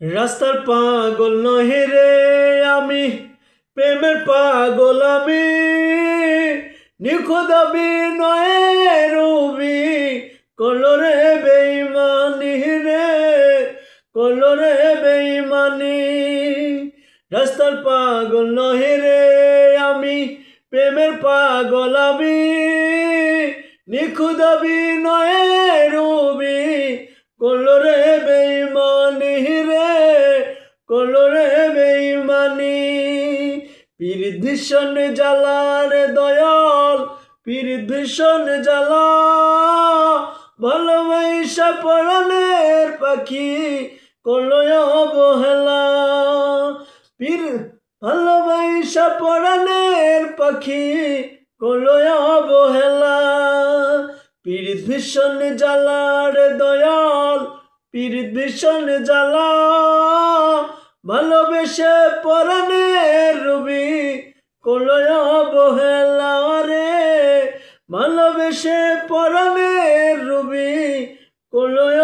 রাস্তার পাগল নহে রে আমি, প্রেমের পাগল আমি। নিখুঁত বিনয়ে রবি কলরে বেইমানি রে, কলরে বেইমানি। রাস্তার পাগল নহে রে আমি, প্রেমের পাগল আমি। নিখুঁত বিনয়ে রবি কলরে বেইমানি রে, কলরে বেইমানি। পীর ভীষণ জ্বালার দয়াল, পীর ভীষণ জ্বালা। ভালোবাসা পরাণের পাখি কলয় অবহেলা। পীর ভালোবাসা পরাণের পাখি কলয় অবহেলা। পীর ভীষণ জ্বালার দয়াল, পীর ভীষণ জ্বালা। ভালোবেসে পরাণের রবি কলয় অবহেলা রে, ভালোবেসে পরাণের রবি কলয়